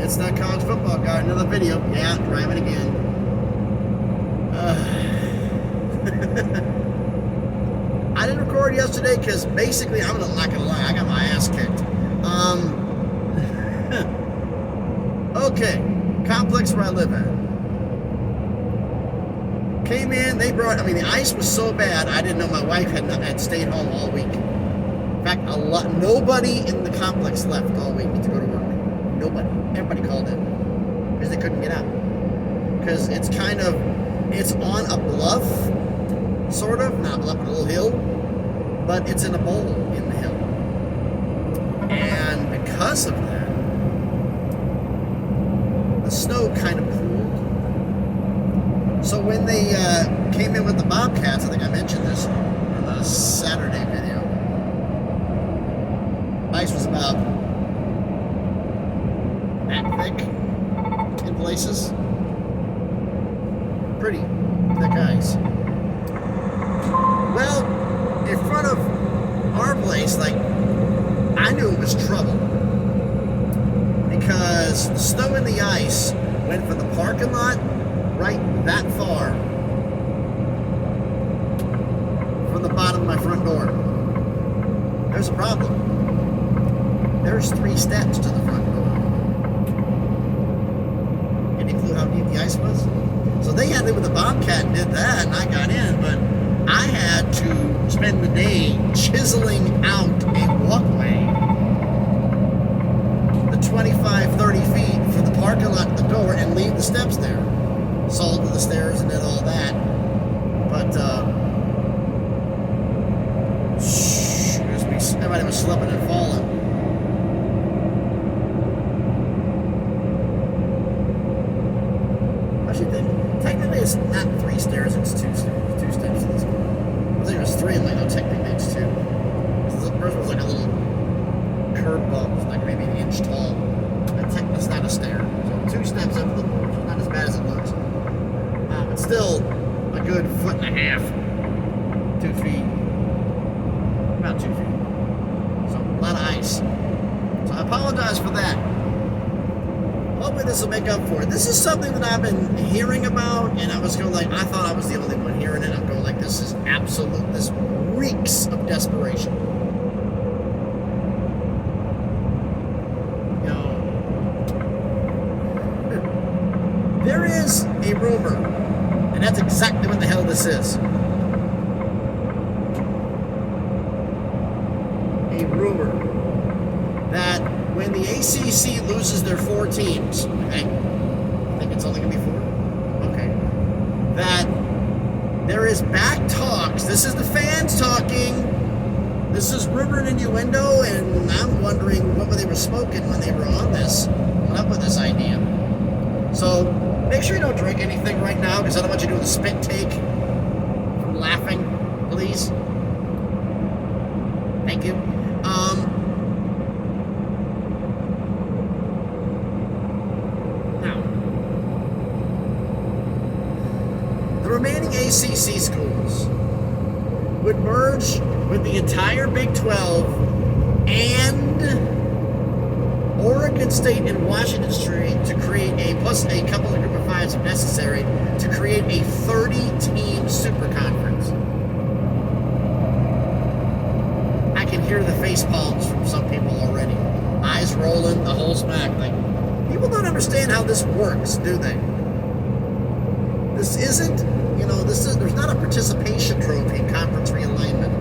It's that college football guy. Another video. Yeah, driving again. I didn't record yesterday because basically, I'm not gonna lie, I got my ass kicked. Okay, complex where I live at. Came in, they brought, the ice was so bad, I didn't know my wife had stayed home all week. In fact, nobody in the complex left all week to go to work. Nobody. Everybody called in because they couldn't get out. Because it's on a bluff, sort of, not a bluff, but a little hill, but it's in a bowl in the hill. And because of that, the snow kind of pooled. So when they came in with the Bobcats, I think I mentioned this in the Saturday video, ice was about that thick in places. Pretty thick ice. Well, in front of our place, I knew it was trouble. Because the snow and the ice went from the parking lot right that far from the bottom of my front door. There's a problem. There's 3 steps to the front door. Any clue how deep the ice was? So they had it with the Bobcat and did that, and I got in, but I had to spend the day chiseling out a walkway, the 25, 30 feet from the parking lot to the door, and leave the steps there. Salted the stairs and did all that. But, everybody was slipping and falling. Actually, technically it's not 3 stairs, it's 2 stairs. 2 steps to this one. I think it was 3, I'm like, no, technically it's 2. The first was like a little curb bump, it was like maybe an inch tall. It's not a stair. So 2 steps up to the porch, not as bad as it looks. But still a good 1.5 feet. 2 feet. About 2 feet. So a lot of ice. So I apologize for that. Hopefully this will make up for it. This is something that I've been hearing about, and I was going I thought I was the only one hearing it. I'm going this is absolute, this reeks of desperation. You know, there is a rumor, and that's exactly what the hell this is. A rumor that when the ACC loses their 4 teams, okay, I think it's only going to be 4, okay, that there is back talks. This is the fans talking. This is rumor and innuendo, and I'm wondering what they were smoking when they were on this, coming up with this idea. So make sure you don't drink anything right now, because I don't want you doing the spit take from laughing, please. Thank you. Now, the remaining ACC schools would merge with the entire Big 12 and Oregon State and Washington State to create plus a couple of group of 5s if necessary, to create a 30-team super conference. I can hear the face palms from some people already. Eyes rolling, the whole smack. People don't understand how this works, do they? This isn't, there's not a participation trophy in conference realignment.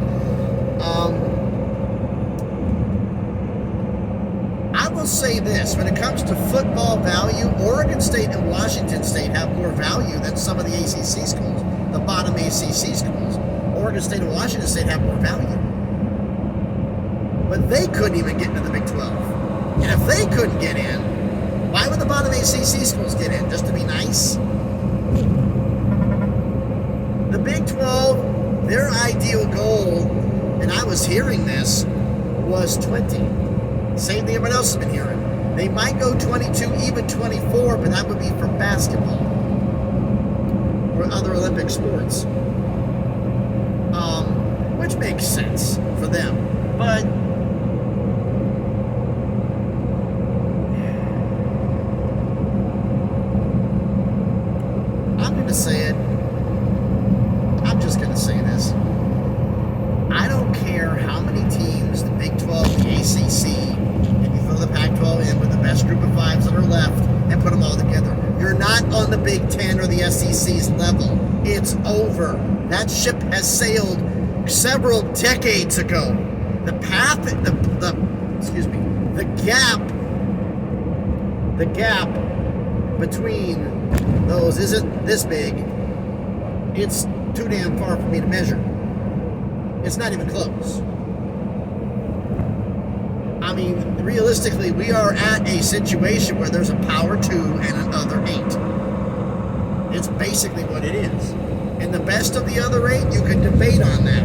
I will say this, when it comes to football value, Oregon State and Washington State have more value than some of the ACC schools, the bottom ACC schools. Oregon State and Washington State have more value. But they couldn't even get into the Big 12. And if they couldn't get in, why would the bottom ACC schools get in? Just to be nice? The Big 12, their ideal goal, and I was hearing this, was 20. Same thing everyone else has been hearing. They might go 22, even 24, but that would be for basketball or other Olympic sports. Which makes sense for them. But best group of fives that are left and put them all together. You're not on the Big Ten or the SEC's level. It's over. That ship has sailed several decades ago. The path, the gap between those isn't this big. It's too damn far for me to measure. It's not even close. I mean, realistically, we are at a situation where there's a power 2 and another 8. It's basically what it is. And the best of the other 8, you can debate on that.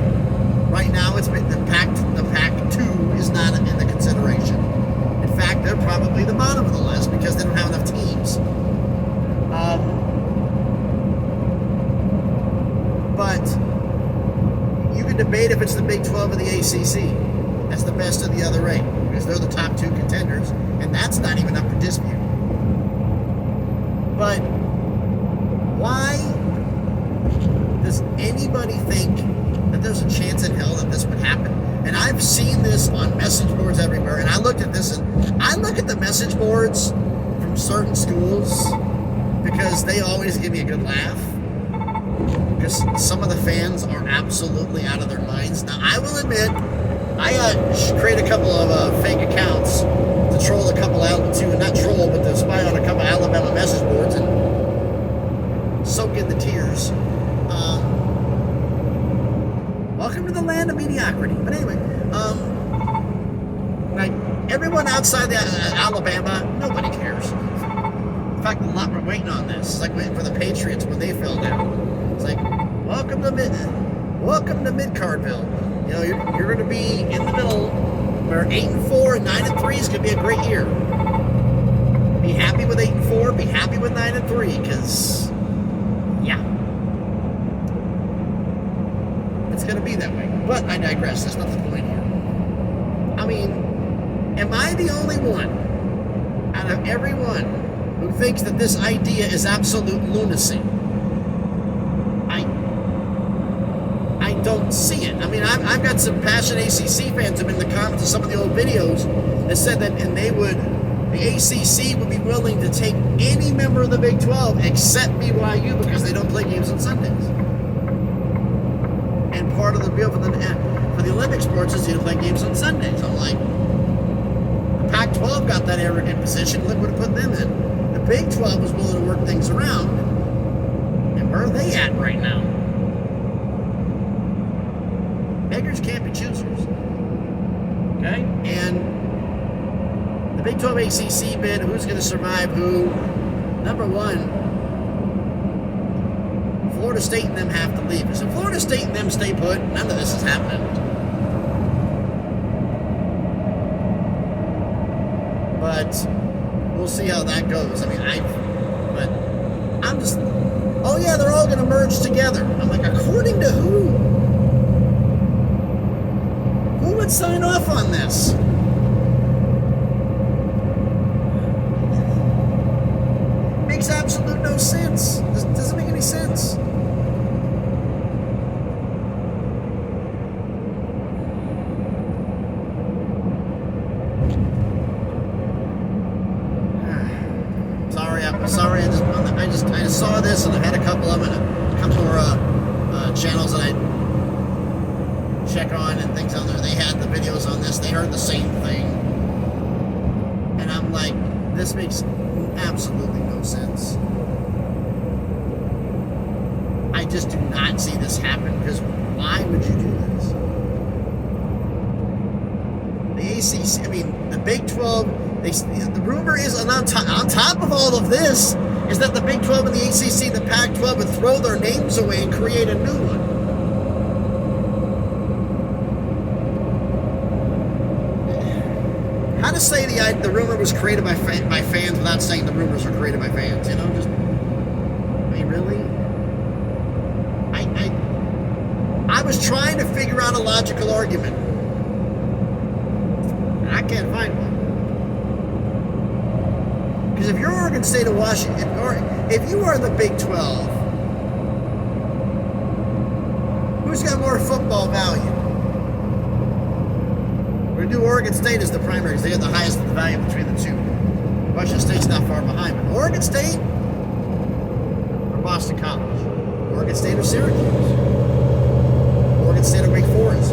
Right now, it's been the Pac 2 is not in the consideration. In fact, they're probably the bottom of the list because they don't have enough teams. But you can debate if it's the Big 12 or the ACC. That's the best of the other 8 because they're the top 2 contenders, and that's not even up for dispute. But why does anybody think that there's a chance in hell that this would happen? And I've seen this on message boards everywhere, and I looked at this, and I look at the message boards from certain schools because they always give me a good laugh. Because some of the fans are absolutely out of their minds. Now, I will admit, I create a couple of fake accounts to troll a couple not troll, but to spy on a couple Alabama message boards and soak in the tears. Welcome to the land of mediocrity. But anyway, like everyone outside the Alabama, nobody cares. In fact, a lot were waiting on this. It's like waiting for the Patriots when they fell down. It's like, welcome to Mid-Cardville. You know, you're going to be in the middle where 8-4 and 9-3 is going to be a great year. Be happy with 8-4. Be happy with 9-3 because, yeah, it's going to be that way. But I digress. That's not the point here. I mean, am I the only one out of everyone who thinks that this idea is absolute lunacy? I don't see it. I mean, I've got some passionate ACC fans who have been in the comments of some of the old videos that said that, and the ACC would be willing to take any member of the Big 12 except BYU because they don't play games on Sundays. And part of the deal for the Olympic sports is you don't play games on Sundays. I'm like, the Pac-12 got that arrogant position. Look what it put them in. The Big 12 was willing to work things around. And where are they at right now? Beggars can't be choosers. Okay? And the Big 12 ACC bid, who's going to survive who? Number one, Florida State and them have to leave. Because if Florida State and them stay put, none of this is happening. But we'll see how that goes. I mean, I'm just, oh yeah, they're all going to merge together. I'm like, according to who? Who would sign off on this? Makes absolute no sense. Doesn't make any sense. I just saw this, and I had a couple of them, and a couple more channels that I check on and things on there. They had the videos on this. They heard the same thing, and I'm like, this makes absolutely no sense. I just do not see this happen, because why would you do this? The ACC, I mean, the Big 12, the rumor is, on top of all of this, is that the Big 12 and the ACC and the Pac-12 would throw their names away and create a new one. How to say the rumor was created by fans without saying the rumors were created by fans? You know, just, I mean, really? I was trying to figure out a logical argument, and I can't find one. Because if you're Oregon State or Washington, or if you are the Big 12, who's got more football value? We're going to do Oregon State as the primary because they have the highest value between the two. Washington State's not far behind, but Oregon State or Boston College, Oregon State or Syracuse, Oregon State or Wake Forest.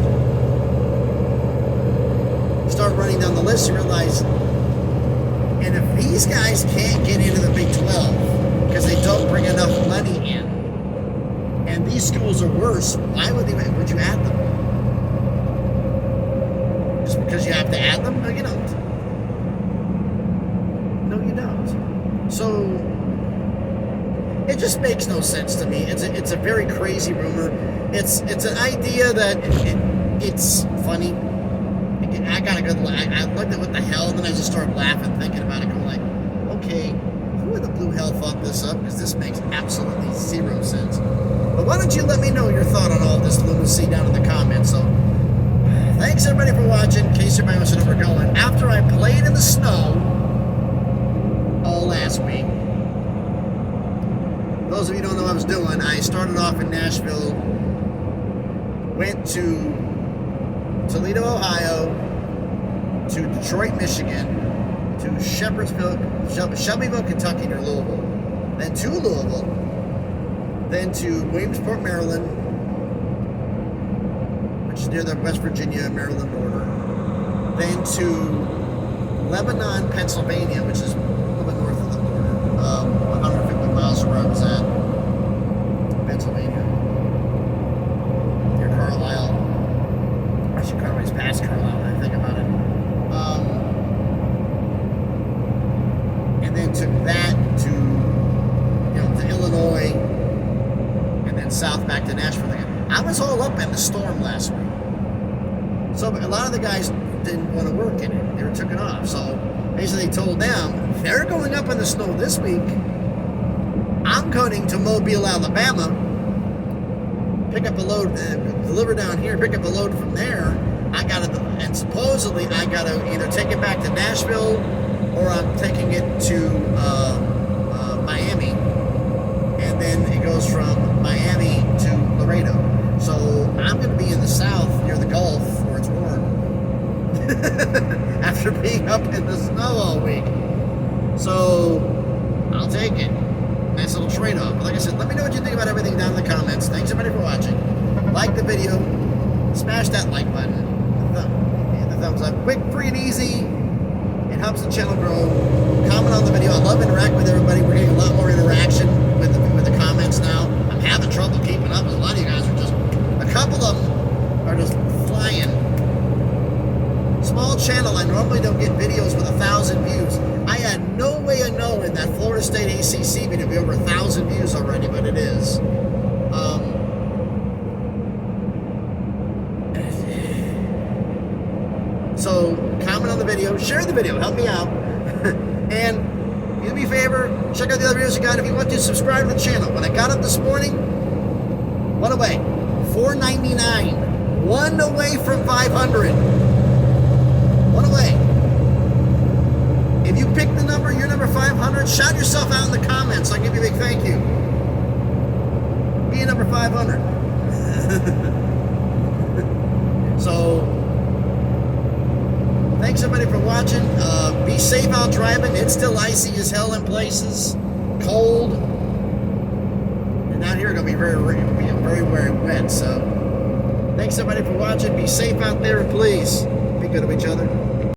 You start running down the list, you realize, and if these guys can't get into the Big 12 because they don't bring enough money in, and these schools are worse, why would you add them? Just because you have to add them? No, you don't. No, you don't. So it just makes no sense to me. It's a very crazy rumor. It's an idea that it's funny. I got a good. I looked at what the hell, and then I just started laughing, thinking about it, going like, okay, who in the blue hell thought this up? Because this makes absolutely zero sense. But why don't you let me know your thought on all this lunacy down in the comments? So, thanks everybody for watching. In case everybody wants to know where we're going. After I played in the snow all last week, those of you who don't know what I was doing, I started off in Nashville, went to Toledo, Ohio, to Detroit, Michigan, to Shelbyville, Kentucky, near Louisville, then to Louisville, then to Williamsport, Maryland, which is near the West Virginia, Maryland border, then to Lebanon, Pennsylvania, which is a little bit north of the border, 150 miles from where I was at, Pennsylvania, near Carlisle. Actually, Carlisle's past Carlisle, when I think about it. And then took that to, to Illinois, and then south back to Nashville again. I was all up in the storm last week. So a lot of the guys didn't want to work in it. They were taken off. So basically told them, they're going up in the snow this week. I'm going to Mobile, Alabama, pick up a load, deliver down here, pick up a load from there. And supposedly I got to either take it back to Nashville or I'm taking it to Miami. And then it goes from Miami to Laredo. So I'm going to be in the south near the Gulf where it's warm after being up in the snow all week. So I'll take it. Nice little trade-off. But like I said, let me know what you think about everything down in the comments. Thanks everybody for watching. Like the video. Smash that like button. Hit the thumbs up. Quick, free, and easy. It helps the channel grow. Comment on the video. I love interacting with everybody. We're getting a lot more interaction with the comments now. I'm having trouble keeping up. A lot of you guys are just, a couple of them are just flying. Small channel. I normally don't get videos with 1,000 views. I had no way of knowing that Florida State ACC video would be over 1,000 views already, but it is. So comment on the video, share the video, help me out, and do me a favor, check out the other videos you got. If you want to, subscribe to the channel. When I got up this morning, one away, $4.99, one away from 500, one away. If you pick the number, your number 500, shout yourself out in the comments. I'll give you a big thank you. Be number 500. So, thanks everybody for watching. Be safe out driving. It's still icy as hell in places. Cold. And out here, it's going to be very, very wet. So, thanks everybody for watching. Be safe out there, and please be good to each other.